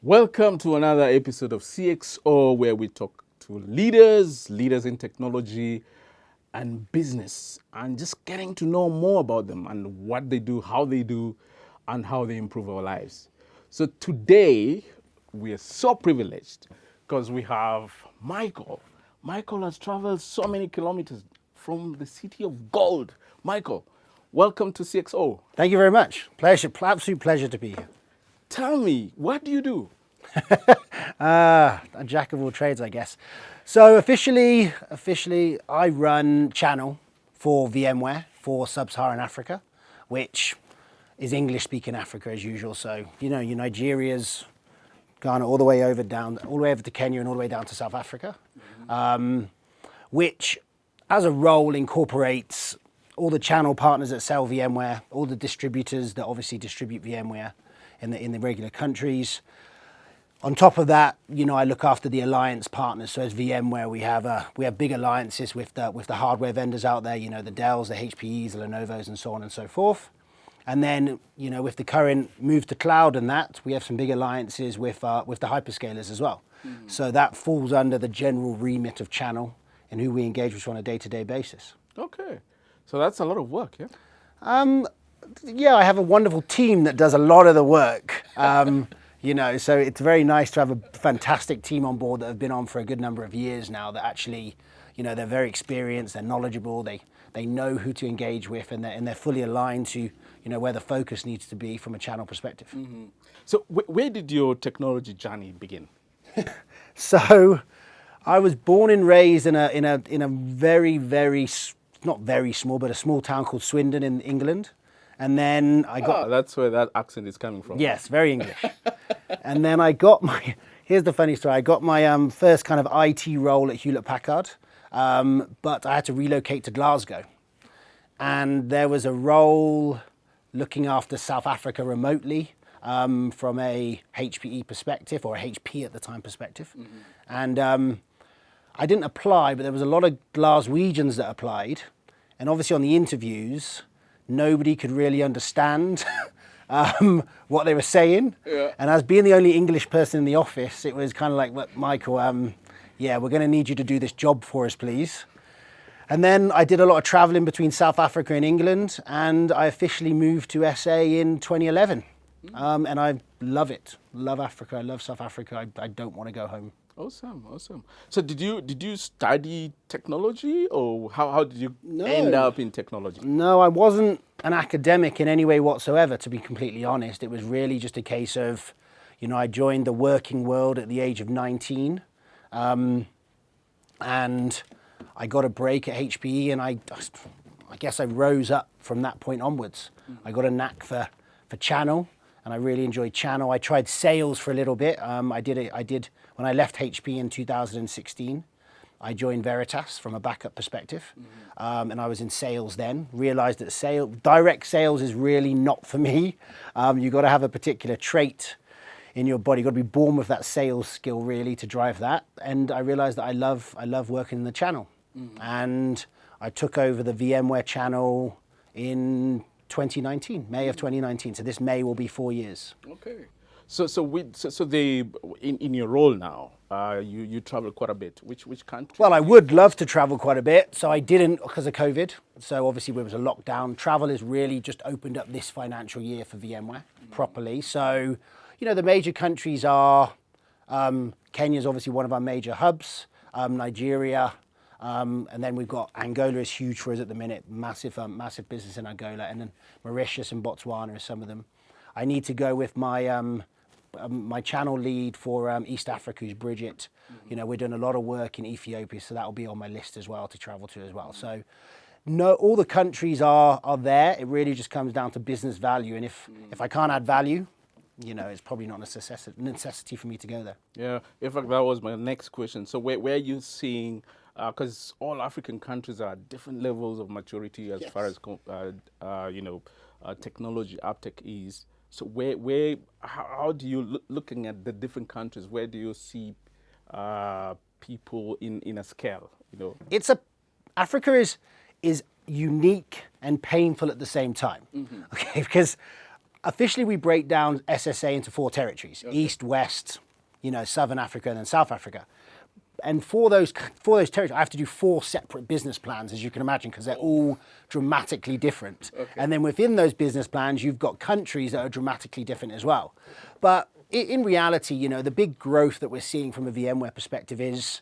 Welcome to another episode of CXO, where we talk to leaders in technology and business, and just getting to know more about them and what they do, and how they improve our lives. So today, we are so privileged because we have Michael. Michael has traveled so many kilometers from the city of gold. Michael, welcome to CXO. Thank you very much. Pleasure, absolute pleasure to be here. Tell me, what do you do? A jack of all trades, I guess. So officially, I run channel for VMware for Sub-Saharan Africa, which is English-speaking Africa as usual. So your Nigeria's, Ghana, all the way over to Kenya, and all the way down to South Africa, which, as a role, incorporates all the channel partners that sell VMware, all the distributors that obviously distribute VMware in the regular countries. On top of that, I look after the alliance partners. So as VMware, we have big alliances with the hardware vendors out there. The Dells, the HPEs, the Lenovos, and so on and so forth. And then, with the current move to cloud and that, we have some big alliances with the hyperscalers as well. Mm-hmm. So that falls under the general remit of channel and who we engage with on a day-to-day basis. Okay, so that's a lot of work, yeah? Yeah, I have a wonderful team that does a lot of the work. So it's very nice to have a fantastic team on board that have been on for a good number of years now, that actually, they're very experienced, they're knowledgeable, they know who to engage with, and they're fully aligned to, where the focus needs to be from a channel perspective. Mm-hmm. So where did your technology journey begin? So I was born and raised in a very, very, not very small, but a small town called Swindon in England. And then I got... that's where that accent is coming from. Yes, very English. And then here's the funny story. I got my first kind of IT role at Hewlett-Packard, but I had to relocate to Glasgow. And there was a role looking after South Africa remotely from a HPE perspective, or a HP at the time perspective. Mm-hmm. And I didn't apply, but there was a lot of Glaswegians that applied. And obviously on the interviews, nobody could really understand what they were saying. Yeah. And as being the only English person in the office, it was kind of like, well, Michael, we're going to need you to do this job for us, please. And then I did a lot of traveling between South Africa and England, and I officially moved to SA in 2011. And I love it. Love Africa. I love South Africa. I don't want to go home. Awesome. So did you study technology, or how did you end up in technology? No, I wasn't an academic in any way whatsoever, to be completely honest. It was really just a case of, I joined the working world at the age of 19, and I got a break at HPE, and I guess I rose up from that point onwards. I got a knack for channel, and I really enjoyed channel. I tried sales for a little bit. I did when I left HP in 2016. I joined Veritas from a backup perspective, and I was in sales then. Realized that direct sales is really not for me. You've got to have a particular trait in your body. You've got to be born with that sales skill really to drive that. And I realized that I love working in the channel. Mm-hmm. And I took over the VMware channel in 2019, May of 2019. So this May will be 4 years. Okay. In your role now, you travel quite a bit. Which country? Well, I would love to travel quite a bit. So I didn't because of COVID. So obviously there was a lockdown. Travel has really just opened up this financial year for VMware properly. So, the major countries are, Kenya's obviously one of our major hubs, Nigeria, and then we've got Angola is huge for us at the minute, massive business in Angola, and then Mauritius and Botswana are some of them. I need to go with my channel lead for East Africa, who's Bridget. Mm-hmm. We're doing a lot of work in Ethiopia, so that will be on my list as well to travel to as well. So, no, all the countries are there. It really just comes down to business value, and if I can't add value, it's probably not a necessity for me to go there. Yeah, in fact, that was my next question. So where are you seeing, because all African countries are at different levels of maturity as far as technology uptake is. So how do you looking at the different countries? Where do you see people in a scale? Africa is unique and painful at the same time. Mm-hmm. Okay, because officially we break down SSA into 4 territories: East, West, Southern Africa, and then South Africa. And for those territories, I have to do 4 separate business plans, as you can imagine, because they're all dramatically different. Okay. And then within those business plans, you've got countries that are dramatically different as well. But in reality, the big growth that we're seeing from a VMware perspective is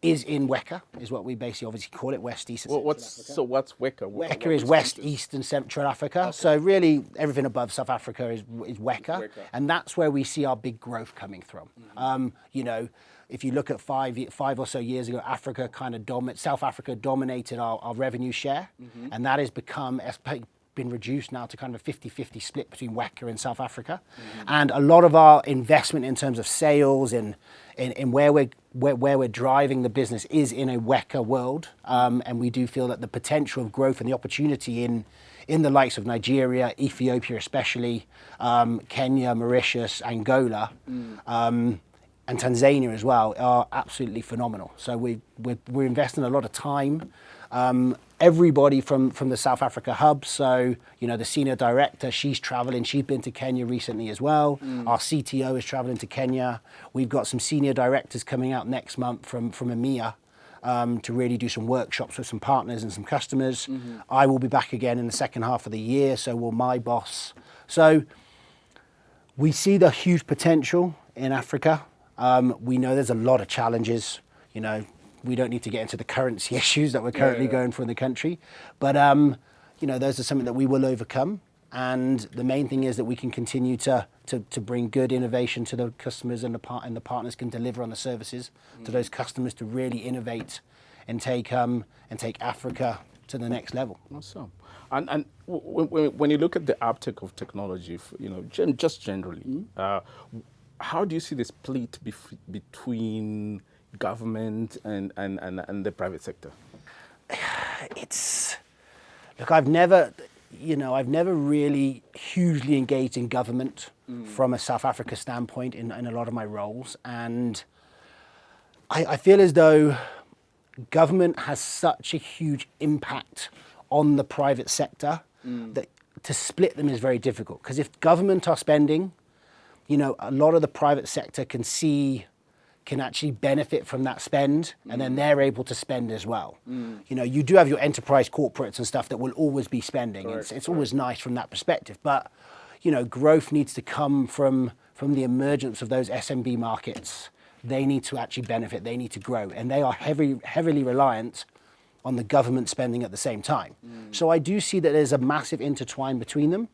in WECA, is what we basically obviously call it, West, East, and Central Africa. So what's WECA? WECA is West, East, and Central Africa. Okay. So really, everything above South Africa is WECA, and that's where we see our big growth coming from. Mm-hmm. If you look at 5 or so years ago, South Africa dominated our revenue share, mm-hmm. and that has been reduced now to kind of a 50-50 split between WECA and South Africa. Mm-hmm. And a lot of our investment in terms of sales and in where we're driving the business is in a WECA world, and we do feel that the potential of growth and the opportunity in the likes of Nigeria, Ethiopia especially, Kenya, Mauritius, Angola, and Tanzania as well are absolutely phenomenal. So we're investing a lot of time. Everybody from the South Africa hub, so the senior director, she's traveling. She's been to Kenya recently as well. Our CTO is traveling to Kenya. We've got some senior directors coming out next month from EMEA to really do some workshops with some partners and some customers. Mm-hmm. I will be back again in the second half of the year, so will my boss. So we see the huge potential in Africa. We know there's a lot of challenges. We don't need to get into the currency issues that we're currently going through in the country, but those are something that we will overcome. And the main thing is that we can continue to bring good innovation to the customers, and the partners can deliver on the services to those customers to really innovate and take Africa to the next level. Awesome. And when you look at the uptake of technology, just generally, how do you see the split between government and the private sector? Look, I've never really hugely engaged in government from a South Africa standpoint in a lot of my roles, and I feel as though government has such a huge impact on the private sector that to split them is very difficult. Because if government are spending, a lot of the private sector can actually benefit from that spend, and then they're able to spend as well. You do have your enterprise corporates and stuff that will always be spending. It's always nice from that perspective, but growth needs to come from the emergence of those SMB markets. They need to actually benefit, they need to grow, and they are heavily reliant on the government spending at the same time. So I do see that there's a massive intertwine between them.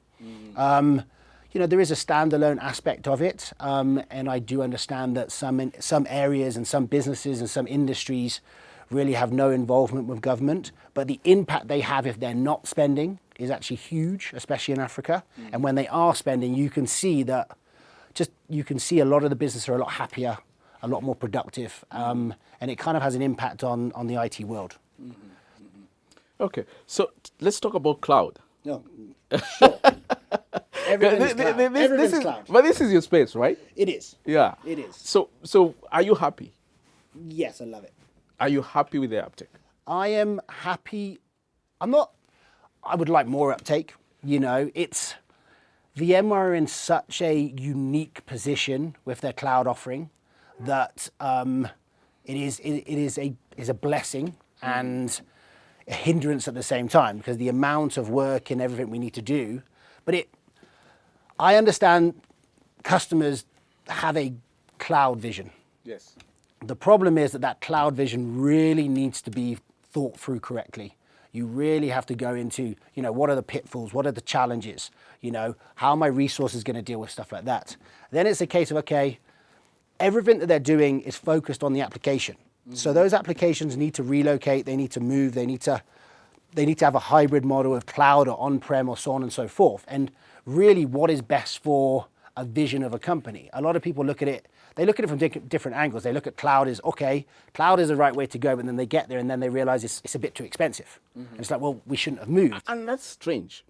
There is a standalone aspect of it, and I do understand that some areas and some businesses and some industries really have no involvement with government, but the impact they have if they're not spending is actually huge, especially in Africa. And when they are spending, you can see a lot of the businesses are a lot happier, a lot more productive, and it kind of has an impact on the IT world. Okay, so let's talk about cloud. No, sure. Everything's cloud. But this is your space, right? It is. Yeah. It is. So are you happy? Yes, I love it. Are you happy with the uptake? I am happy. I would like more uptake. It's VMware are in such a unique position with their cloud offering that it is a blessing and a hindrance at the same time, because the amount of work and everything we need to do. But I understand customers have a cloud vision. Yes. The problem is that cloud vision really needs to be thought through correctly. You really have to go into, what are the pitfalls? What are the challenges? How are my resources going to deal with stuff like that? Then it's a case of, okay, everything that they're doing is focused on the application. So those applications need to relocate, they need to move, they need to have a hybrid model of cloud or on-prem or so on and so forth. And really, what is best for a vision of a company? A lot of people look at it from different angles. They look at cloud as, okay, cloud is the right way to go, but then they get there and then they realize it's a bit too expensive. And it's like, well, we shouldn't have moved. And that's strange,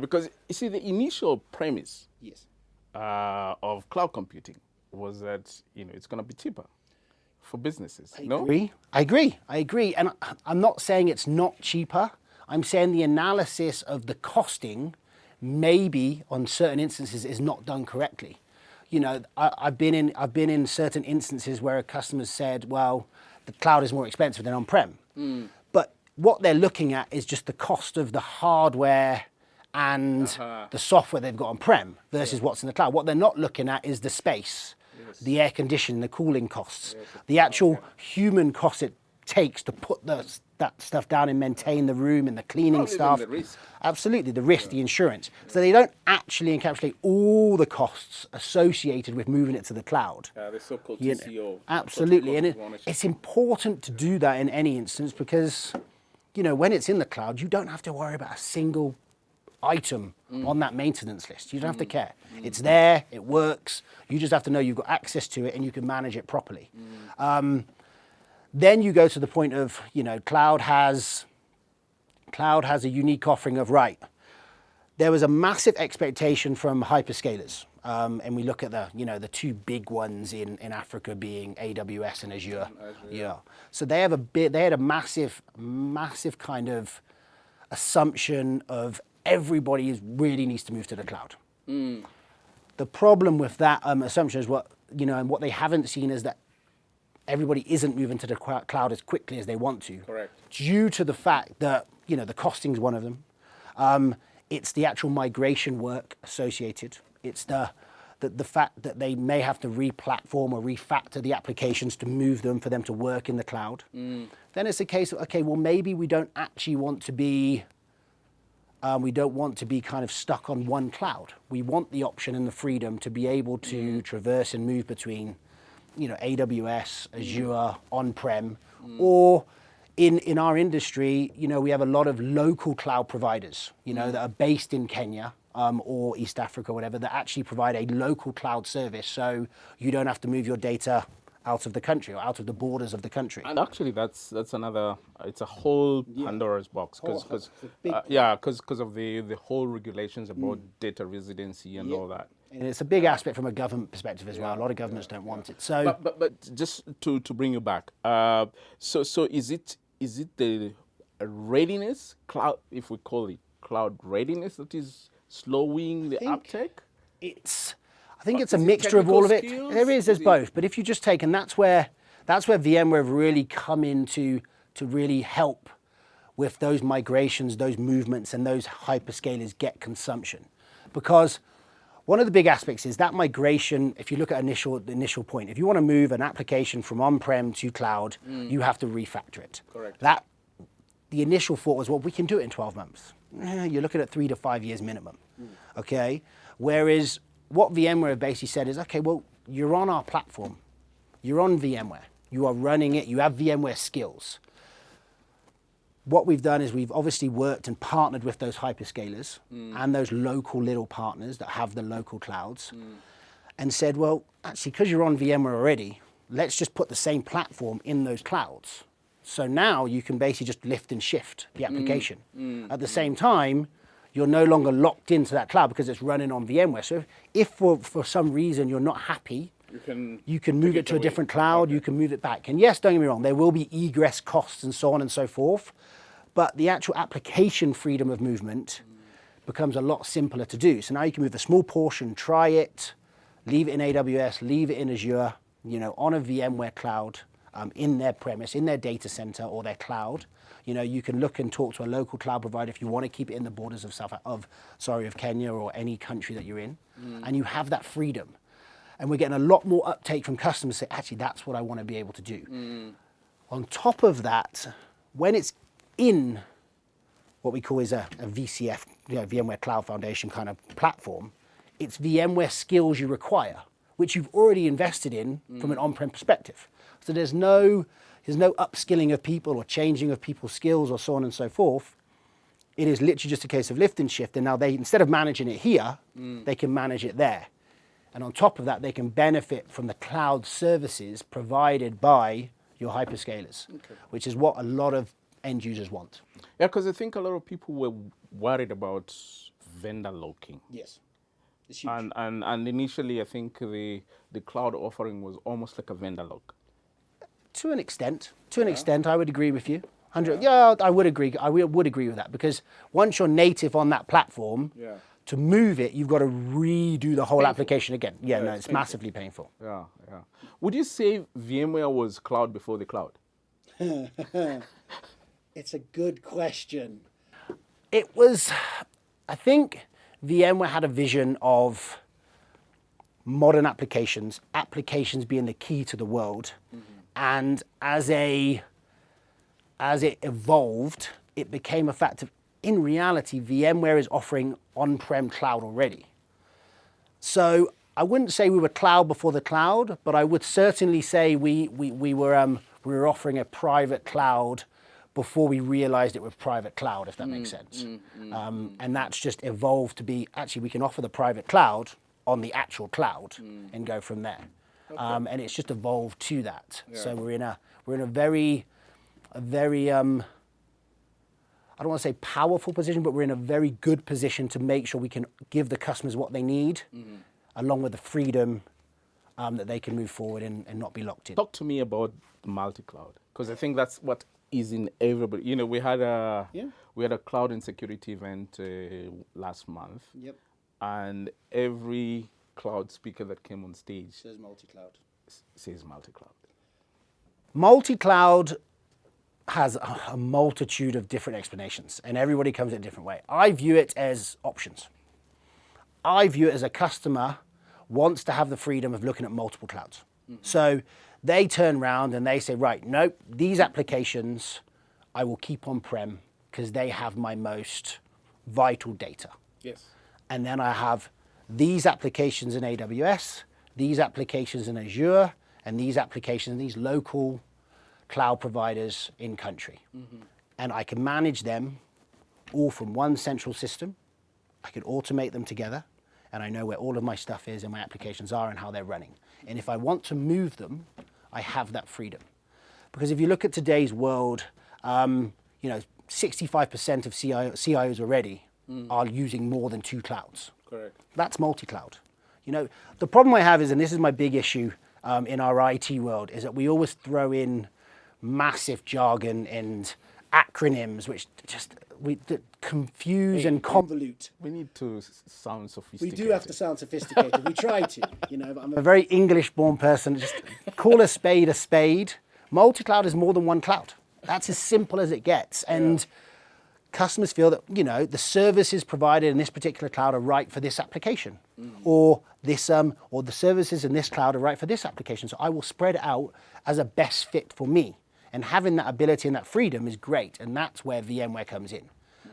because you see, the initial premise of cloud computing was that, it's going to be cheaper for businesses. I agree. And I'm not saying it's not cheaper. I'm saying the analysis of the costing maybe on certain instances is not done correctly. You know, I've been in certain instances where a customer said, well, the cloud is more expensive than on-prem. But what they're looking at is just the cost of the hardware and the software they've got on-prem versus what's in the cloud. What they're not looking at is the space, the air conditioning, the cooling costs, the actual human cost it takes to put that stuff down and maintain the room and the cleaning stuff. The risk. Absolutely, the risk, the insurance. So they don't actually encapsulate all the costs associated with moving it to the cloud. The so-called You know, TCO. absolutely, and Cost of ownership. it's important to do that in any instance because, you know, when it's in the cloud, you don't have to worry about a single item on that maintenance list. You don't have to care. It's there, it works. You just have to know you've got access to it and you can manage it properly. Then you go to the point of, you know, cloud has a unique offering of, right, there was a massive expectation from hyperscalers. And we look at the two big ones in Africa being AWS and Azure. Yeah. So they had a massive kind of assumption of everybody really needs to move to the cloud. The problem with that assumption is and what they haven't seen is that everybody isn't moving to the cloud as quickly as they want to. Correct. Due to the fact that, you know, the costing is one of them. It's the actual migration work associated. It's the fact that they may have to re-platform or refactor the applications to move them for them to work in the cloud. Then it's a case of, okay, well, maybe we don't actually want to be kind of stuck on one cloud. We want the option and the freedom to be able to traverse and move between, you know, AWS, Azure, on-prem, or in our industry, you know, we have a lot of local cloud providers, you know, that are based in Kenya or East Africa, whatever, that actually provide a local cloud service, so you don't have to move your data out of the country or out of the borders of the country. And actually, that's another. It's a whole Pandora's box because of the whole regulations about data residency and all that. And it's a big aspect from a government perspective as well. A lot of governments don't want it. So, but just to bring you back, so is it the readiness cloud, if we call it cloud readiness, that is slowing the uptake? I think it's a mixture of all of it. Skills? There's both. But if you just take, and that's where VMware have really come in to really help with those migrations, those movements, and those hyperscalers get consumption. Because one of the big aspects is that migration, if you look at the initial point, if you want to move an application from on-prem to cloud, you have to refactor it. Correct. The initial thought was, well, we can do it in 12 months. You're looking at 3 to 5 years minimum, okay? Whereas what VMware have basically said is, okay, well, you're on our platform. You're on VMware. You are running it. You have VMware skills. What we've done is we've obviously worked and partnered with those hyperscalers and those local little partners that have the local clouds and said, well, actually, because you're on VMware already, let's just put the same platform in those clouds. So now you can basically just lift and shift the application. At the same time, you're no longer locked into that cloud because it's running on VMware. So if for some reason you're not happy, you can move it to a different cloud, you can move it back. And yes, don't get me wrong, there will be egress costs and so on and so forth, but the actual application freedom of movement becomes a lot simpler to do. So now you can move a small portion, try it, leave it in AWS, leave it in Azure, you know, on a VMware cloud, in their premise, in their data center or their cloud. You know, you can look and talk to a local cloud provider if you want to keep it in the borders of Kenya or any country that you're in, and you have that freedom. And we're getting a lot more uptake from customers say, actually, that's what I want to be able to do. On top of that, when it's in what we call is a VCF, you know, VMware Cloud Foundation kind of platform, it's VMware skills you require, which you've already invested in from an on-prem perspective. So there's no upskilling of people or changing of people's skills or so on and so forth. It is literally just a case of lift and shift. And now instead of managing it here, they can manage it there. And on top of that, they can benefit from the cloud services provided by your hyperscalers, which is what a lot of end users want. Yeah, because I think a lot of people were worried about vendor locking. Yes. It's huge. And initially, I think the cloud offering was almost like a vendor lock. To an extent, I would agree with you. I would agree. I would agree with that because once you're native on that platform, to move it, you've got to redo the whole Painful. application again. Yeah, no, it's it's painful. massively painful. Yeah, yeah. Would you say VMware was cloud before the cloud? It's a good question. It was, I think VMware had a vision of modern applications being the key to the world. And as it evolved, it became a fact of, in reality, VMware is offering on-prem cloud already. So I wouldn't say we were cloud before the cloud, but I would certainly say we were offering a private cloud before we realized it was private cloud, if that makes sense. And that's just evolved to be, actually, we can offer the private cloud on the actual cloud and go from there. And it's just evolved to that. Yeah. So we're in a very I don't want to say powerful position, but we're in a very good position to make sure we can give the customers what they need, along with the freedom that they can move forward and not be locked in. Talk to me about multi-cloud, because I think that's what is in everybody. You know, we had a cloud and security event last month, and every cloud speaker that came on stage says multi-cloud. Says multi-cloud. Multi-cloud has a multitude of different explanations, and everybody comes in a different way. I view it as options. I view it as a customer wants to have the freedom of looking at multiple clouds. So they turn around and they say, right, nope, these applications I will keep on-prem because they have my most vital data. Yes. And then I have these applications in AWS, these applications in Azure, and these applications in these local cloud providers in country. And I can manage them all from one central system. I can automate them together, and I know where all of my stuff is and my applications are and how they're running. And if I want to move them, I have that freedom. Because if you look at today's world, 65% of CIOs already are using more than 2 clouds. Correct. That's multi-cloud. You know, the problem I have is, and this is my big issue in our IT world, is that we always throw in massive jargon and acronyms which just confuse and convolute. We need to sound We sophisticated. do have to sound sophisticated. We try to, but I'm a very English-born person. Just call a spade. Multi-cloud is more than one cloud. That's as simple as it gets. And customers feel that, the services provided in this particular cloud are right for this application. Or the services in this cloud are right for this application. So I will spread it out as a best fit for me. And having that ability and that freedom is great. And that's where VMware comes in.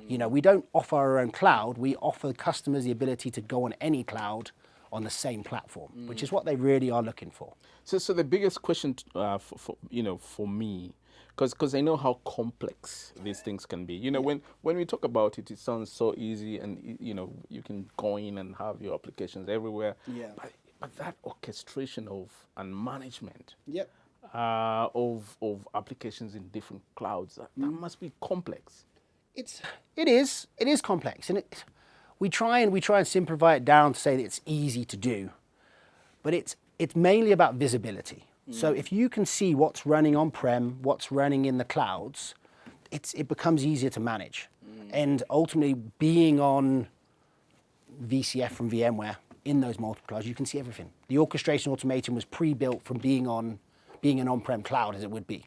We don't offer our own cloud. We offer customers the ability to go on any cloud on the same platform, which is what they really are looking for. So the biggest question, for me, because I know how complex these things can be. When we talk about it, it sounds so easy, and you can go in and have your applications everywhere. Yeah. But that orchestration and management. Yep. Of applications in different clouds, that must be complex. It is complex, and we try and simplify it down to say that it's easy to do, but it's mainly about visibility. So if you can see what's running on-prem, what's running in the clouds, it becomes easier to manage. And ultimately, being on VCF from VMware in those multiple clouds, you can see everything. The orchestration automation was pre-built from being an on-prem cloud as it would be,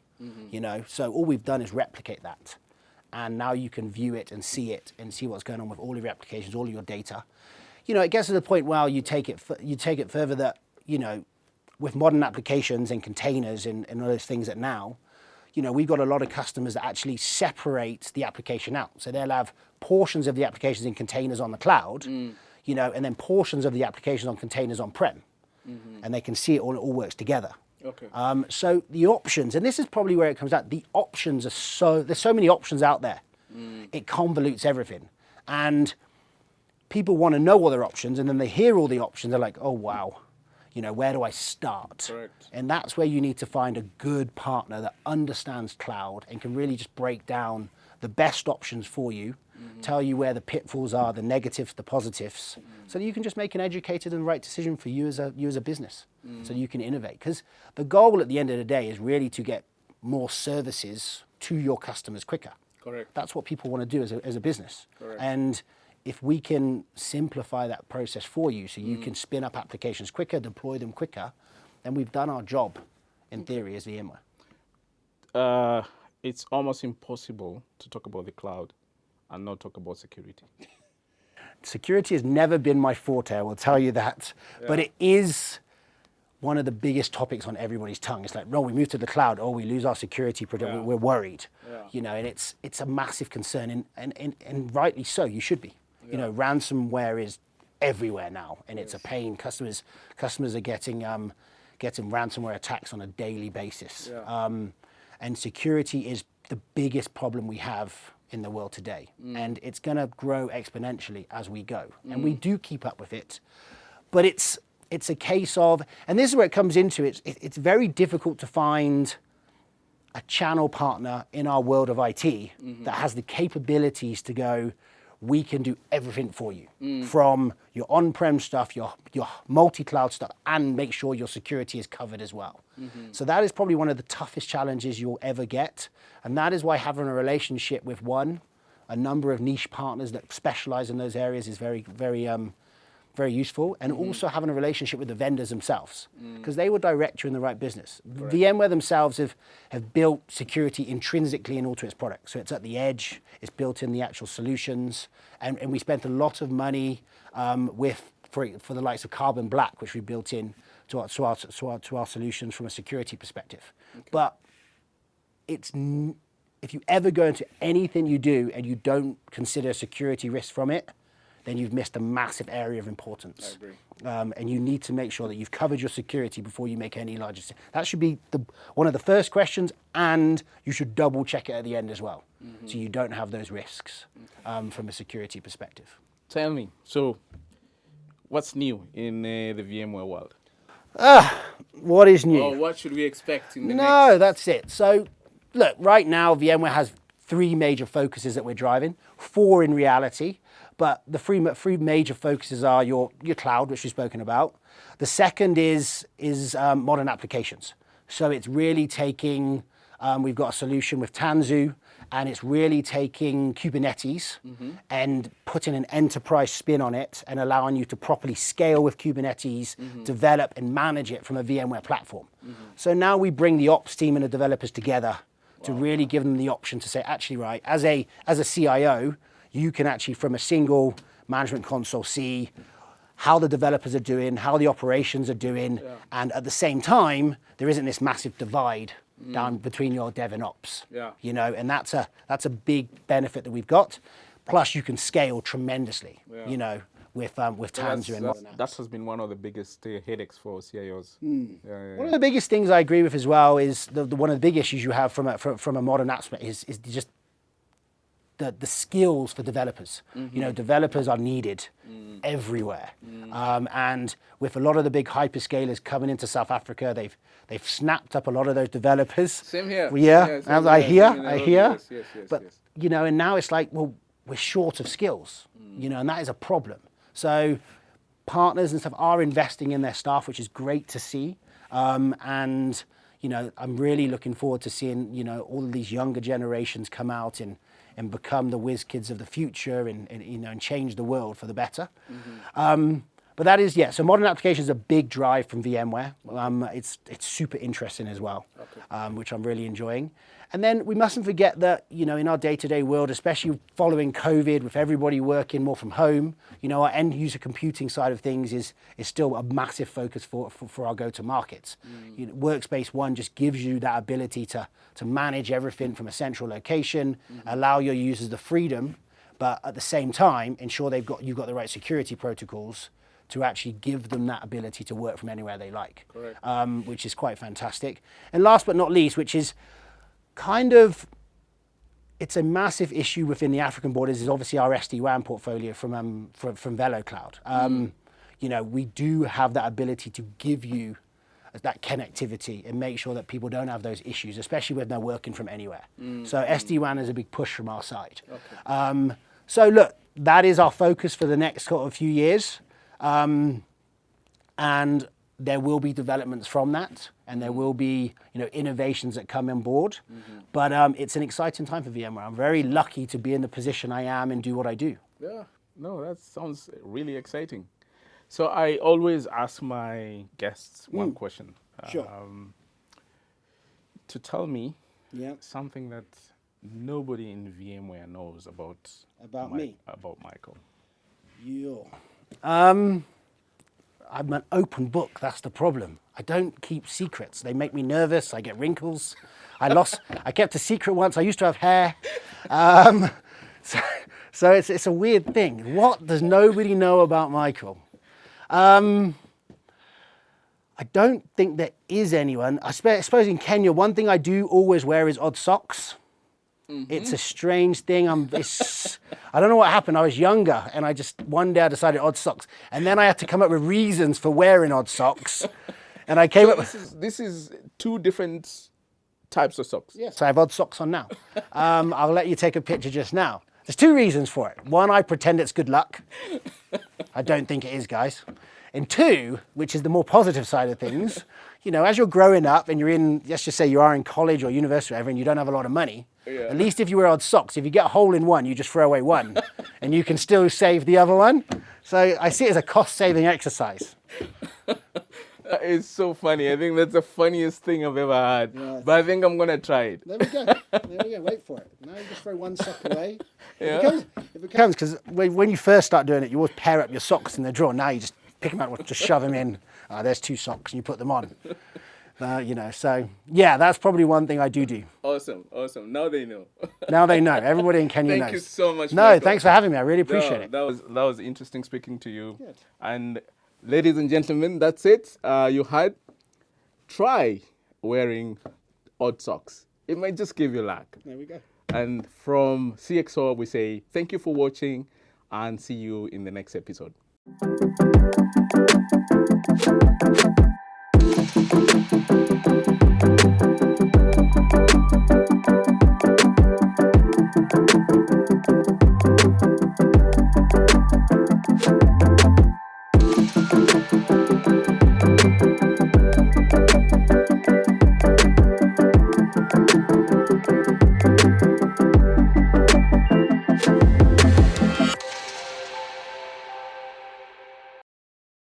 So all we've done is replicate that. And now you can view it and see what's going on with all of your applications, all of your data. It gets to the point where you take it further that, with modern applications and containers and all those things that now, we've got a lot of customers that actually separate the application out. So they'll have portions of the applications in containers on the cloud, and then portions of the applications on containers on-prem. And they can see it all works together. Okay. So the options, and this is probably where it comes out, the options there's so many options out there. It convolutes everything. And people want to know all their options, and then they hear all the options, they're like, oh, wow, where do I start? Correct. And that's where you need to find a good partner that understands cloud and can really just break down the best options for you, tell you where the pitfalls are, the negatives, the positives, so that you can just make an educated and right decision for you as a business, so you can innovate. Because the goal at the end of the day is really to get more services to your customers quicker. Correct. That's what people want to do as a business. Correct. And if we can simplify that process for you so you can spin up applications quicker, deploy them quicker, then we've done our job, in theory, as VMware. It's almost impossible to talk about the cloud and not talk about security. Security has never been my forte, I will tell you that. Yeah. But it is one of the biggest topics on everybody's tongue. It's like, no, we move to the cloud, we lose our security product, we're worried. Yeah. And it's a massive concern, and rightly so, you should be. Yeah. Ransomware is everywhere now, and it's a pain. Customers are getting ransomware attacks on a daily basis. Yeah. And security is the biggest problem we have in the world today. And it's going to grow exponentially as we go. And we do keep up with it. But it's a case of, and this is where it comes into, it's very difficult to find a channel partner in our world of IT that has the capabilities to go, we can do everything for you, from your on-prem stuff, your multi-cloud stuff, and make sure your security is covered as well. So that is probably one of the toughest challenges you'll ever get. And that is why having a relationship with a number of niche partners that specialize in those areas is very, very, very useful. And also having a relationship with the vendors themselves, because they will direct you in the right business. Correct. VMware themselves have built security intrinsically into its product. So it's at the edge, it's built in the actual solutions. And we spent a lot of money for the likes of Carbon Black, which we built in to our solutions from a security perspective. Okay. But if you ever go into anything you do and you don't consider security risk from it, then you've missed a massive area of importance. I agree. And you need to make sure that you've covered your security before you make any larger. That should be one of the first questions, and you should double check it at the end as well, so you don't have those risks from a security perspective. Tell me, so what's new in the VMware world? What is new? Or what should we expect in the next? No, that's it. So, look, right now, VMware has 3 major focuses that we're driving, 4 in reality, but the 3 major focuses are your cloud, which we've spoken about. The second is modern applications. So it's really taking, we've got a solution with Tanzu, and it's really taking Kubernetes and putting an enterprise spin on it and allowing you to properly scale with Kubernetes, develop and manage it from a VMware platform. So now we bring the ops team and the developers together to really give them the option to say, actually, right, as a CIO, you can actually, from a single management console, see how the developers are doing, how the operations are doing, and at the same time, there isn't this massive divide down between your dev and ops. And that's a big benefit that we've got. Plus, you can scale tremendously. With Tanzu and that has been one of the biggest headaches for CIOs. One of the biggest things I agree with as well is one of the big issues you have from a modern aspect is just the skills for developers. Developers are needed everywhere. And with a lot of the big hyperscalers coming into South Africa, they've snapped up a lot of those developers. Same here. Yeah, I hear. Yes, but and now it's like, well, we're short of skills. And that is a problem. So partners and stuff are investing in their staff, which is great to see. And I'm really looking forward to seeing all of these younger generations come out and become the whiz kids of the future and change the world for the better. But that is, so modern applications is a big drive from VMware. It's super interesting as well, which I'm really enjoying. And then we mustn't forget that, in our day-to-day world, especially following COVID, with everybody working more from home, our end user computing side of things is still a massive focus for our go-to-markets. Workspace ONE just gives you that ability to manage everything from a central location, allow your users the freedom, but at the same time, ensure you've got the right security protocols to actually give them that ability to work from anywhere they like, which is quite fantastic. And last but not least, which is it's a massive issue within the African borders, is obviously our SD-WAN portfolio from VeloCloud. We do have that ability to give you that connectivity and make sure that people don't have those issues, especially when they're working from anywhere. So SD-WAN is a big push from our side. So look, that is our focus for the next few years. And there will be developments from that, and there will be innovations that come on board. But it's an exciting time for VMware. I'm very lucky to be in the position I am and do what I do. Yeah. No, that sounds really exciting. So I always ask my guests one question. Sure. To tell me Yeah. something that nobody in VMware knows About me. about Michael. You. I'm an open book. That's the problem. I don't keep secrets. They make me nervous. I get wrinkles. I kept a secret once. I used to have hair. So it's a weird thing. What does nobody know about Michael? I don't think there is anyone. I suppose in Kenya, one thing I do always wear is odd socks. It's a strange thing. I don't know what happened. I was younger, and one day I decided odd socks, and then I had to come up with reasons for wearing odd socks, and I came up with. This is two different types of socks. Yes, I have odd socks on now. I'll let you take a picture just now. There's two reasons for it. One, I pretend it's good luck. I don't think it is, guys. And two, which is the more positive side of things, as you're growing up and let's just say you are in college or university or whatever, and you don't have a lot of money, at least if you wear odd socks, if you get a hole in one, you just throw away one and you can still save the other one. So I see it as a cost-saving exercise. That is so funny. I think that's the funniest thing I've ever heard. Yes. But I think I'm going to try it. There we go. Wait for it. Now you just throw one sock away. Yeah. If it comes, because when you first start doing it, you always pair up your socks in the drawer. Now you just pick them out, just shove them in. There's two socks, and you put them on. So yeah, that's probably one thing I do. Awesome. Now they know. Now they know. Everybody in Kenya knows. Thank you so much, No, Michael. Thanks for having me. I really appreciate it. That was interesting speaking to you. Good. And ladies and gentlemen, that's it. You had try wearing odd socks. It might just give you luck. There we go. And from CXO, we say thank you for watching and see you in the next episode.